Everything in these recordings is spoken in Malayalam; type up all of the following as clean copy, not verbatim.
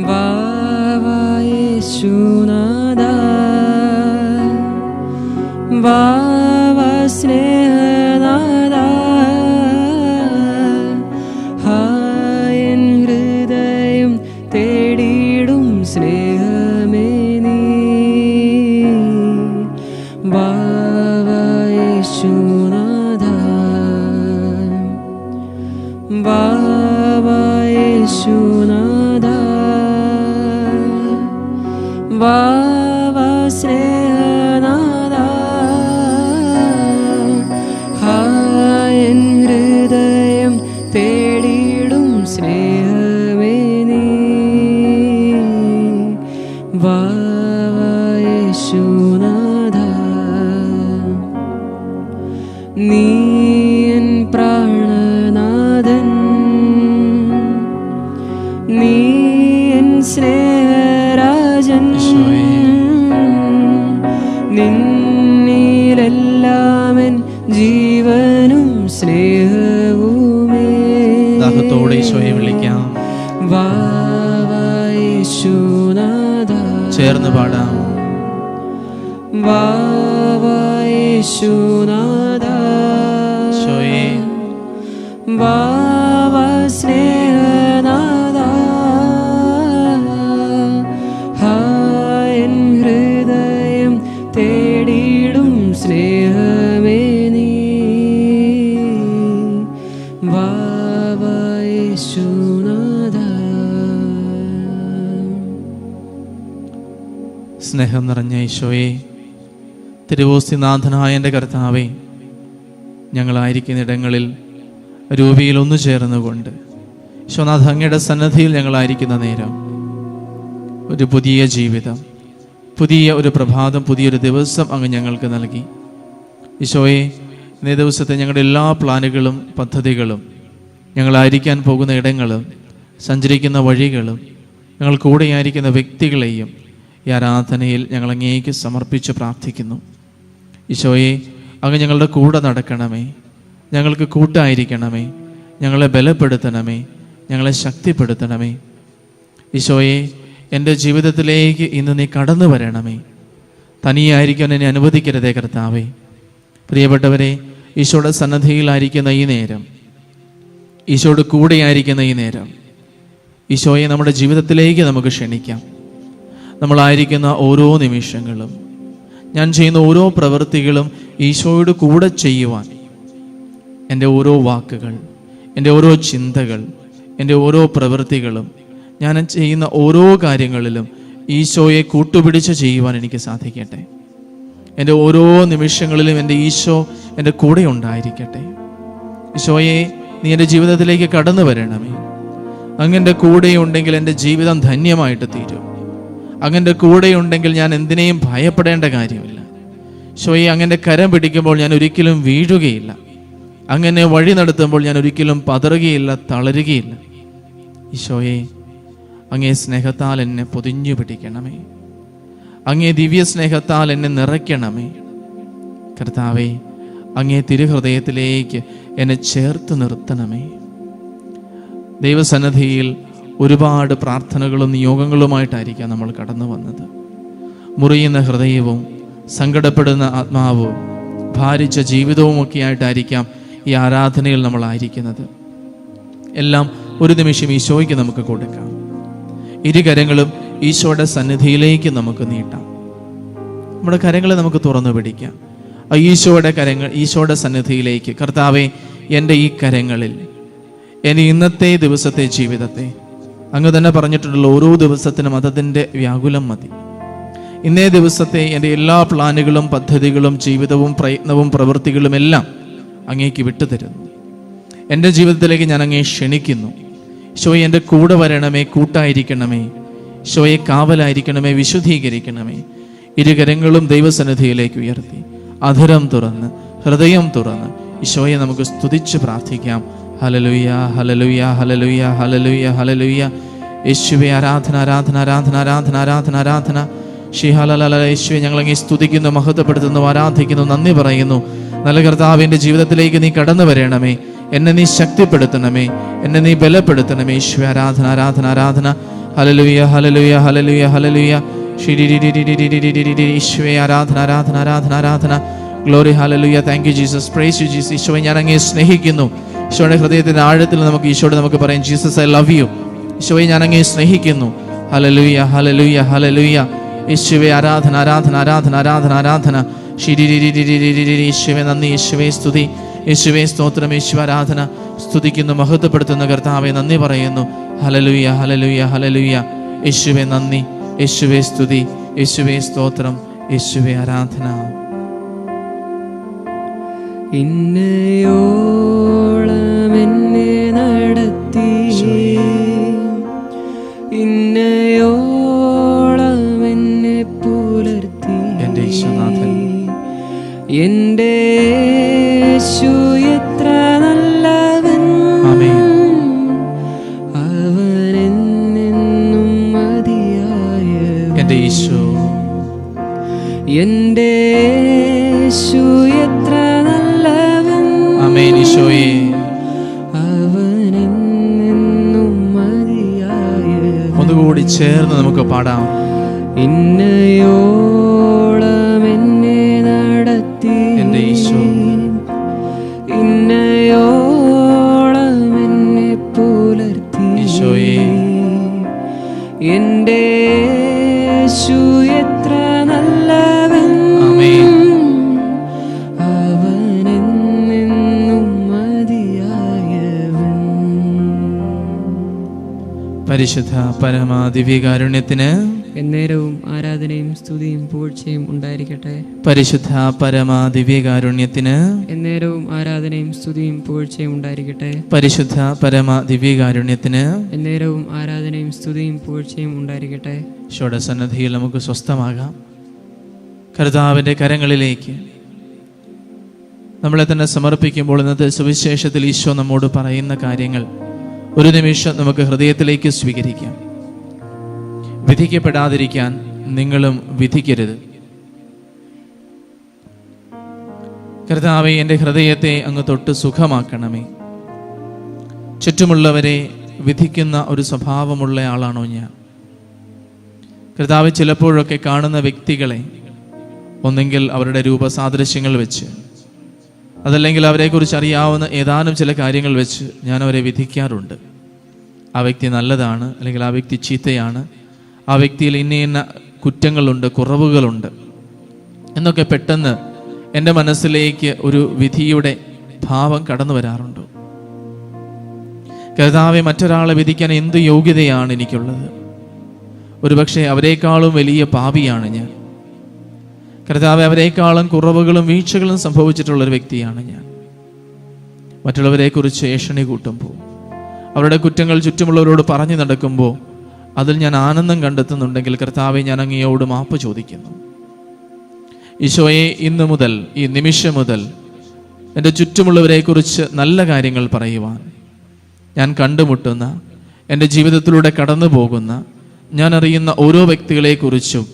വാവാ യേശുനാഥാ, വാവാ സ്നേഹനാഥാ, ഹായൻ ഹൃദയം തേടിയിടും സ്നേഹമേ നീ. വാവാ യേശുനാഥാ, വാവാ യേശുനാഥാ, വാവാ സ്നേഹനാഥാ, ഹായൻ ഹൃദയം തേടിയിടും സ്നേഹമേ നീ. വാവാ യേശുനാഥാ, നീ എൻ പ്രാണനാഥൻ, നീ എൻ സ്നേഹരാജൻ, നിന്നിലെല്ലാമെൻ ജീവനും സ്നേഹവുമേ. ദാഹത്തോടെ ഈശോയെ വിളിക്കാം. വാവാ യേശുനാഥാ, ചേർന്ന് പാടാം. വാവാ യേശുനാഥാ, ഈശോയെ വാവാ സ്നേഹനാഥാ, ഹായൻ ഹൃദയം തേടിയിടും സ്നേഹമേ നീ. വാവാ യേശുനാഥാ. സ്നേഹം നിറഞ്ഞ ഈശോയെ, തിരുവോസ്തിനാഥനായ എൻ്റെ കർത്താവേ, ഞങ്ങളായിരിക്കുന്ന ഇടങ്ങളിൽ രൂപയിൽ ഒന്നു ചേർന്നുകൊണ്ട് ഈശോനാഥ അങ്ങയുടെ സന്നദ്ധിയിൽ ഞങ്ങളായിരിക്കുന്ന നേരം ഒരു പുതിയ ജീവിതം, പുതിയ ഒരു പ്രഭാതം, പുതിയൊരു ദിവസം അങ്ങ് ഞങ്ങൾക്ക് നൽകി. ഈശോയെ, ഇന്നേ ദിവസത്തെ ഞങ്ങളുടെ എല്ലാ പ്ലാനുകളും പദ്ധതികളും, ഞങ്ങളായിരിക്കാൻ പോകുന്ന ഇടങ്ങളും സഞ്ചരിക്കുന്ന വഴികളും ഞങ്ങൾ കൂടെയായിരിക്കുന്ന വ്യക്തികളെയും ഈ ആരാധനയിൽ ഞങ്ങൾ അങ്ങേക്ക് സമർപ്പിച്ച് പ്രാർത്ഥിക്കുന്നു. ഈശോയെ, അങ്ങ് ഞങ്ങളുടെ കൂടെ നടക്കണമേ, ഞങ്ങൾക്ക് കൂട്ടായിരിക്കണമേ, ഞങ്ങളെ ബലപ്പെടുത്തണമേ, ഞങ്ങളെ ശക്തിപ്പെടുത്തണമേ. ഈശോയെ, എൻ്റെ ജീവിതത്തിലേക്ക് ഇന്ന് നീ കടന്നു വരണമേ. തനിയായിരിക്കാൻ എന്നെ അനുവദിക്കരുതേ കർത്താവേ. പ്രിയപ്പെട്ടവരെ, ഈശോയുടെ സന്നദ്ധിയിലായിരിക്കുന്ന ഈ നേരം, ഈശോയുടെ കൂടെയായിരിക്കുന്ന ഈ നേരം, ഈശോയെ നമ്മുടെ ജീവിതത്തിലേക്ക് നമുക്ക് ക്ഷണിക്കാം. നമ്മളായിരിക്കുന്ന ഓരോ നിമിഷങ്ങളും, ഞാൻ ചെയ്യുന്ന ഓരോ പ്രവൃത്തികളും ഈശോയുടെ കൂടെ ചെയ്യുവാൻ, എൻ്റെ ഓരോ വാക്കുകൾ, എൻ്റെ ഓരോ ചിന്തകൾ, എൻ്റെ ഓരോ പ്രവൃത്തികളും, ഞാൻ ചെയ്യുന്ന ഓരോ കാര്യങ്ങളിലും ഈശോയെ കൂട്ടുപിടിച്ച് ചെയ്യുവാൻ എനിക്ക് സാധിക്കട്ടെ. എൻ്റെ ഓരോ നിമിഷങ്ങളിലും എൻ്റെ ഈശോ എൻ്റെ കൂടെ ഉണ്ടായിരിക്കട്ടെ. ഈശോയെ, നീ എൻ്റെ ജീവിതത്തിലേക്ക് കടന്നു വരണമേ. അങ്ങൻ്റെ കൂടെയുണ്ടെങ്കിൽ എൻ്റെ ജീവിതം ധന്യമായിട്ട് തീരും. അങ്ങൻ്റെ കൂടെയുണ്ടെങ്കിൽ ഞാൻ എന്തിനേയും ഭയപ്പെടേണ്ട കാര്യമില്ല. ഈശോയെ, അങ്ങൻ്റെ കരം പിടിക്കുമ്പോൾ ഞാൻ ഒരിക്കലും വീഴുകയില്ല. അങ്ങനെ വഴി നടത്തുമ്പോൾ ഞാൻ ഒരിക്കലും പതറുകയില്ല, തളരുകയില്ല. ഈശോയെ, അങ്ങേ സ്നേഹത്താൽ എന്നെ പൊതിഞ്ഞു പിടിക്കണമേ. അങ്ങേ ദിവ്യ സ്നേഹത്താൽ എന്നെ നിറയ്ക്കണമേ. കർത്താവേ, അങ്ങേ തിരുഹൃദയത്തിലേക്ക് എന്നെ ചേർത്ത് നിർത്തണമേ. ദൈവസന്നിധിയിൽ ഒരുപാട് പ്രാർത്ഥനകളും നിയോഗങ്ങളുമായിട്ടായിരിക്കാം നമ്മൾ കടന്നു വന്നത്. മുറിയുന്ന ഹൃദയവും സങ്കടപ്പെടുന്ന ആത്മാവും ഭാരിച്ച ജീവിതവും ഒക്കെ ആയിട്ടായിരിക്കാം ഈ ആരാധനയിൽ നമ്മളായിരിക്കുന്നത്. എല്ലാം ഒരു നിമിഷം ഈശോയ്ക്ക് നമുക്ക് കൊടുക്കാം. ഇരുകരങ്ങളും ഈശോയുടെ സന്നിധിയിലേക്ക് നമുക്ക് നീട്ടാം. നമ്മുടെ കരങ്ങളെ നമുക്ക് തുറന്നു പിടിക്കാം. ഈശോയുടെ കരങ്ങൾ, ഈശോയുടെ സന്നിധിയിലേക്ക്. കർത്താവേ, എൻ്റെ ഈ കരങ്ങളിൽ എൻ്റെ ഇന്നത്തെ ദിവസത്തെ ജീവിതത്തെ, അങ്ങ് തന്നെ പറഞ്ഞിട്ടുള്ള ഓരോ ദിവസത്തിനും അതതിൻ്റെ വ്യാകുലം മതി. ഇന്നേ ദിവസത്തെ എൻ്റെ എല്ലാ പ്ലാനുകളും പദ്ധതികളും ജീവിതവും പ്രയത്നവും പ്രവൃത്തികളും എല്ലാം അങ്ങേക്ക് വിട്ടുതരുന്നു. എൻ്റെ ജീവിതത്തിലേക്ക് ഞാൻ അങ്ങേ ക്ഷണിക്കുന്നു. ഈശോയെ, എൻ്റെ കൂടെ വരണമേ, കൂട്ടായിരിക്കണമേ. ഈശോയെ, കാവലായിരിക്കണമേ, വിശുദ്ധീകരിക്കണമേ. ഇരുകരങ്ങളും ദൈവസന്നിധിയിലേക്ക് ഉയർത്തി അധരം തുറന്ന് ഹൃദയം തുറന്ന് ഈശോയെ നമുക്ക് സ്തുതിച്ച് പ്രാർത്ഥിക്കാം. Hallelujah, hallelujah, hallelujah, hallelujah, hallelujah. യേശുവേ, ആരാധന, ആരാധന, ആരാധന, ആരാധന, ആരാധന, ആരാധന. യേശുവെ, ഞങ്ങളങ്ങേ സ്തുതിക്കുന്നു, മഹത്വപ്പെടുത്തുന്നു, ആരാധിക്കുന്നു, നന്ദി പറയുന്നു. നല്ല കർത്താവിൻ്റെ ജീവിതത്തിലേക്ക് നീ കടന്നു വരണമേ. എന്നെ നീ ശക്തിപ്പെടുത്തണമേ, എന്നെ നീ ബലപ്പെടുത്തണമേ. ഈശോ, ആരാധന, ആരാധന, ആരാധന. Hallelujah hallelujah hallelujah hallelujah. ഈശോയെ ആരാധന ആരാധന ആരാധന ആരാധന. Glory hallelujah. Thank you Jesus. Praise you Jesus. ഈശോയെ ഞാൻ അങ്ങയെ സ്നേഹിക്കുന്നു. ഈശോയുടെ ഹൃദയത്തിന്റെ ആഴത്തിൽ നമുക്ക് ഈശോയോട് നമുക്ക് പറയാം, ജീസസ് ഐ ലവ് യു. ഈശോയെ ഞാൻ അങ്ങയെ സ്നേഹിക്കുന്നു. Hallelujah hallelujah hallelujah. യേശുവേ ആരാധന ആരാധന ആരാധന ആരാധന ആരാധന. യേശുവേ നന്ദി, യേശുവേ സ്തുതി, യേശുവേ സ്തോത്രം, യേശുവേ ആരാധന. സ്തുതിക്കുന്നു, മഹത്വപ്പെടുത്തുന്ന കർത്താവേ നന്ദി പറയുന്നു. Hallelujah hallelujah hallelujah. യേശുവേ നന്ദി, യേശുവേ സ്തുതി, യേശുവേ സ്തോത്രം, യേശുവേ ആരാധന. ഇന്നയോളം എന്നെ നടത്തി, ഇന്നയോളം എന്നെ പുലർത്തി എൻ്റെ ഈശോനാഥൻ. എൻ്റെ യേശു എത്ര നല്ലവൻ, അവൻ എന്നെന്നും മതിയായവൻ. എൻ്റെ ഈശോ, എൻ്റെ യേശു എത്ര നല്ലവൻ, ആമേൻ. ഈശോയേ, അവൻ എന്നെന്നും മതിയായവൻ. ഒന്നുകൂടി ചേർന്ന് നമുക്ക് പാടാം. ഇന്നയോളം എന്നെ നടത്തി, എൻ്റെ ഈശോ, ഇന്നയോളം എന്നെ പുലർത്തി. ഈശോയേ, എൻ്റെ യേശു എത്ര നല്ലവൻ, ആമേൻ. അവൻ എന്നെന്നും മതിയായവൻ. പരിശുദ്ധ പരമാ ദിവ്യകാരുണ്യത്തിന് എന്നേരവും ആരാധനയും സ്തുതിയും പുകഴ്ചയും ഉണ്ടായിരിക്കട്ടെ. പരിശുദ്ധ പരമാ ദിവ്യകാരുണ്യത്തിന് എന്നേരവും ആരാധനയും സ്തുതിയും പുകഴ്ചയും ഉണ്ടായിരിക്കട്ടെ. പരിശുദ്ധ പരമാ ദിവ്യകാരുണ്യത്തിന് എന്നേരവും ആരാധനയും സ്തുതിയും പുകഴ്ചയും ഉണ്ടായിരിക്കട്ടെ. ഈശോയുടെ സന്നിധിയിൽ നമുക്ക് സ്വസ്ഥമാകാം. കർത്താവിൻ്റെ കരങ്ങളിലേക്ക് നമ്മളെ തന്നെ സമർപ്പിക്കുമ്പോൾ ഇന്നത്തെ സുവിശേഷത്തിൽ ഈശോ നമ്മോട് പറയുന്ന കാര്യങ്ങൾ ഒരു നിമിഷം നമുക്ക് ഹൃദയത്തിലേക്ക് സ്വീകരിക്കാം. വിധിക്കപ്പെടാതിരിക്കാൻ നിങ്ങളും വിധിക്കരുത്. കർത്താവേ, എൻ്റെ ഹൃദയത്തെ അങ്ങ് തൊട്ട് സുഖമാക്കണമേ. ചുറ്റുമുള്ളവരെ വിധിക്കുന്ന ഒരു സ്വഭാവമുള്ള ആളാണോ ഞാൻ? കർത്താവ്, ചിലപ്പോഴൊക്കെ കാണുന്ന വ്യക്തികളെ ഒന്നെങ്കിൽ അവരുടെ രൂപസാദൃശ്യങ്ങൾ വെച്ച്, അതല്ലെങ്കിൽ അവരെക്കുറിച്ച് അറിയാവുന്ന ഏതാനും ചില കാര്യങ്ങൾ വെച്ച് ഞാൻ അവരെ വിധിക്കാറുണ്ട്. ആ വ്യക്തി നല്ലതാണ്, അല്ലെങ്കിൽ ആ വ്യക്തി ചീത്തയാണ്, ആ വ്യക്തിയിൽ ഇന്ന കുറ്റങ്ങളുണ്ട്, കുറവുകളുണ്ട് എന്നൊക്കെ പെട്ടെന്ന് എൻ്റെ മനസ്സിലേക്ക് ഒരു വിധിയുടെ ഭാവം കടന്നു വരാറുണ്ട്. കർത്താവെ, മറ്റൊരാളെ വിധിക്കാൻ എന്ത് യോഗ്യതയാണ് എനിക്കുള്ളത്? ഒരുപക്ഷെ അവരെക്കാളും വലിയ പാപിയാണ് ഞാൻ. കർത്താവെ, അവരെക്കാളും കുറവുകളും വീഴ്ചകളും സംഭവിച്ചിട്ടുള്ളൊരു വ്യക്തിയാണ് ഞാൻ. മറ്റുള്ളവരെക്കുറിച്ച് ഏഷണി കൂട്ടുമ്പോൾ, അവരുടെ കുറ്റങ്ങൾ ചുറ്റുമുള്ളവരോട് പറഞ്ഞു നടക്കുമ്പോൾ അതിൽ ഞാൻ ആനന്ദം കണ്ടെത്തുന്നുണ്ടെങ്കിൽ കർത്താവെ, ഞാൻ അങ്ങയോട് മാപ്പ് ചോദിക്കുന്നു. ഈശോയെ, ഇന്നു മുതൽ, ഈ നിമിഷം മുതൽ എൻ്റെ ചുറ്റുമുള്ളവരെക്കുറിച്ച് നല്ല കാര്യങ്ങൾ പറയുവാൻ, ഞാൻ കണ്ടുമുട്ടുന്ന, എൻ്റെ ജീവിതത്തിലൂടെ കടന്നു പോകുന്ന, ഞാൻ അറിയുന്ന ഓരോ വ്യക്തികളെക്കുറിച്ചും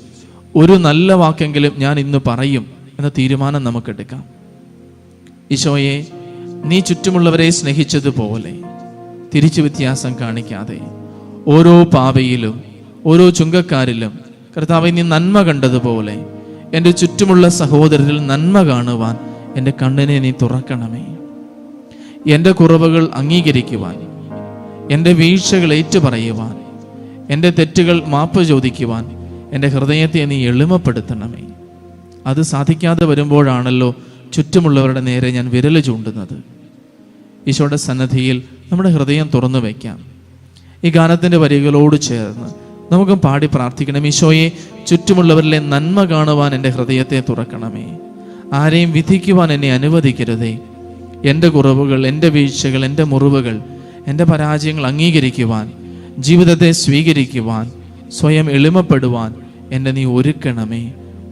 ഒരു നല്ല വാക്കെങ്കിലും ഞാൻ ഇന്ന് പറയും എന്ന തീരുമാനം നമുക്കെടുക്കാം. ഈശോയെ, നീ ചുറ്റുമുള്ളവരെ സ്നേഹിച്ചതുപോലെ തിരിച്ചു വ്യത്യാസം കാണിക്കാതെ ഓരോ പാപയിലും ഓരോ ചുങ്കക്കാരിലും കർത്താവെ, നീ നന്മ കണ്ടതുപോലെ എൻ്റെ ചുറ്റുമുള്ള സഹോദരരിൽ നന്മ കാണുവാൻ എൻ്റെ കണ്ണിനെ നീ തുറക്കണമേ. എൻ്റെ കുറവുകൾ അംഗീകരിക്കുവാൻ, എൻ്റെ വീഴ്ചകൾ ഏറ്റുപറയുവാൻ, എൻ്റെ തെറ്റുകൾ മാപ്പ് ചോദിക്കുവാൻ എൻ്റെ ഹൃദയത്തെ നീ എളിമപ്പെടുത്തണമേ. അത് സാധിക്കാതെ വരുമ്പോഴാണല്ലോ ചുറ്റുമുള്ളവരുടെ നേരെ ഞാൻ വിരൽ ചൂണ്ടുന്നത്. ഈശോയുടെ സന്നിധിയിൽ നമ്മുടെ ഹൃദയം തുറന്നു വയ്ക്കാം. ഈ ഗാനത്തിൻ്റെ വരികളോട് ചേർന്ന് നമുക്കും പാടി പ്രാർത്ഥിക്കണം. ഈശോയെ, ചുറ്റുമുള്ളവരിലെ നന്മ കാണുവാൻ എൻ്റെ ഹൃദയത്തെ തുറക്കണമേ. ആരെയും വിധിക്കുവാൻ എന്നെ അനുവദിക്കരുതേ. എൻ്റെ കുറവുകൾ, എൻ്റെ വീഴ്ചകൾ, എൻ്റെ മുറിവുകൾ, എൻ്റെ പരാജയങ്ങൾ അംഗീകരിക്കുവാൻ, ജീവിതത്തെ സ്വീകരിക്കുവാൻ, സ്വയം എളിമപ്പെടുവാൻ എന്നെ നീ ഒരുക്കണമേ.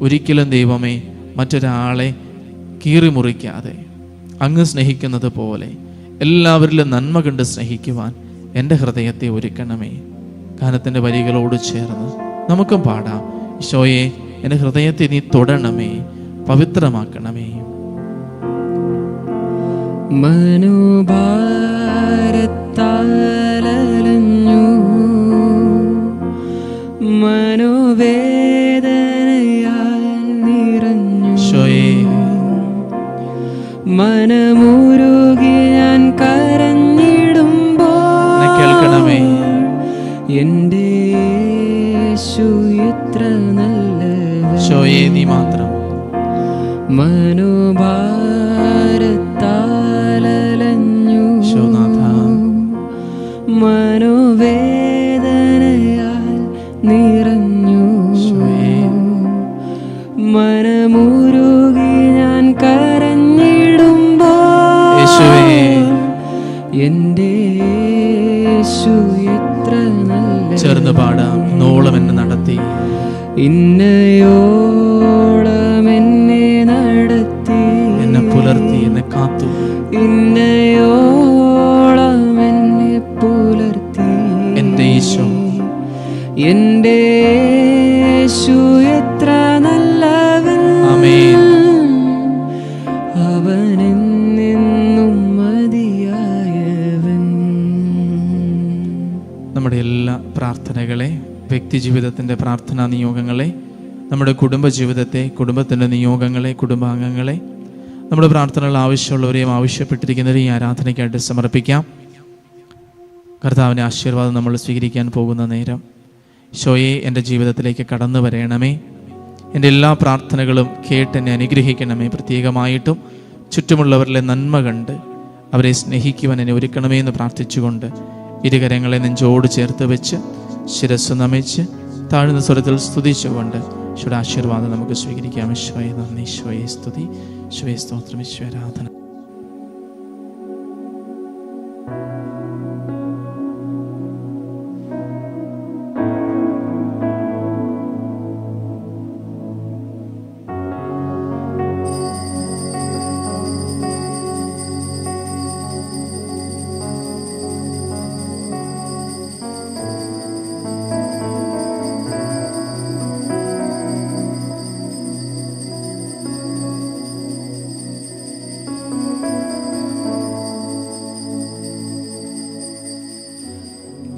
ഒരിക്കലും ദൈവമേ മറ്റൊരാളെ കീറിമുറിക്കാതെ അങ്ങ് സ്നേഹിക്കുന്നത് പോലെ എല്ലാവരിലും നന്മ കണ്ട് സ്നേഹിക്കുവാൻ എൻ്റെ ഹൃദയത്തെ ഒരുക്കണമേ. ഗാനത്തിൻ്റെ വരികളോട് ചേർന്ന് നമുക്കും പാടാം. ഈശോയെ, എൻ്റെ ഹൃദയത്തെ നീ തൊടണമേ, പവിത്രമാക്കണമേ. മനോഭാരത്താലലഞ്ഞു എൻ്റെ യേശു എത്ര നല്ലവൻ. ഈശോയെ നീ മാത്രം. മനോഭാരത്താലഞ്ഞു മനോവേദനയാൽ നിറഞ്ഞു മനമുരുകി ഞാൻ കരഞ്ഞിടുമ്പോൾ എൻ്റെ യേശു എത്ര നല്ല. ചേർന്ന് പാടാം. നോളം എന്നെ നടത്തി, ഇന്നയോളം എന്നെ നടത്തി, എന്നെ പുലർത്തി, എന്നെ കാത്തു. ഇന്നയോളം എന്നെ പുലർത്തി എൻ്റെ ഈശോ, എൻ്റെ യേശു എത്ര നല്ലവൻ. ആമേൻ. അവനെന്നും മതിയായവൻ. നമ്മുടെ എല്ലാ പ്രാർത്ഥനകളെ, വ്യക്തിജീവിതത്തിൻ്റെ പ്രാർത്ഥനാ നിയോഗങ്ങളെ, നമ്മുടെ കുടുംബജീവിതത്തെ, കുടുംബത്തിൻ്റെ നിയോഗങ്ങളെ, കുടുംബാംഗങ്ങളെ, നമ്മുടെ പ്രാർത്ഥനകൾ ആവശ്യമുള്ളവരെയും ആവശ്യപ്പെട്ടിരിക്കുന്നവരെയും ഈ ആരാധനയ്ക്കായിട്ട് സമർപ്പിക്കാം. കർത്താവിൻ്റെ ആശീർവാദം നമ്മൾ സ്വീകരിക്കാൻ പോകുന്ന നേരം ഈശോയെ എൻ്റെ ജീവിതത്തിലേക്ക് കടന്നു വരണമേ. എൻ്റെ എല്ലാ പ്രാർത്ഥനകളും കേട്ട് എന്നെ അനുഗ്രഹിക്കണമേ. പ്രത്യേകമായിട്ടും ചുറ്റുമുള്ളവരിലെ നന്മ കണ്ട് അവരെ സ്നേഹിക്കുവാൻ എന്നെ ഒരുക്കണമേ എന്ന് പ്രാർത്ഥിച്ചുകൊണ്ട് ഇരുകരങ്ങളെ നെഞ്ചോട് ചേർത്ത് വെച്ച് ശിരസ് നമിച്ച് താഴ്ന്ന സ്വരത്തിൽ സ്തുതിച്ചുകൊണ്ട് ഈശോയുടെ ആശീർവാദം നമുക്ക് സ്വീകരിക്കാം. ഈശോയെ നന്ദി, ഈശോയെ സ്തുതി, ഈശോയെ സ്തോത്രം, ഈശോയെ ആരാധന.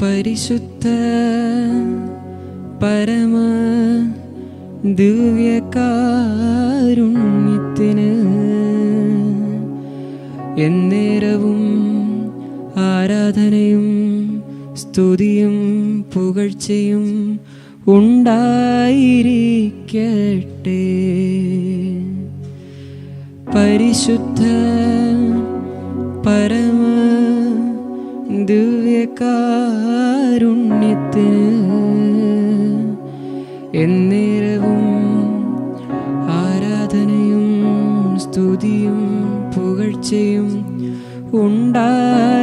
പരിശുദ്ധ പരമ ദിവ്യകാരുണ്യത്തിന് എന്നേരവും ആരാധനയും സ്തുതിയും പുകഴ്ചയും ഉണ്ടായിരിക്കട്ടെ. പരിശുദ്ധ പരമ ദിവ്യകാരുണ്യത്തിന് എന്നേരവും ആരാധനയും സ്തുതിയും പുകഴ്ചയും ഉണ്ടായിരിക്കട്ടെ.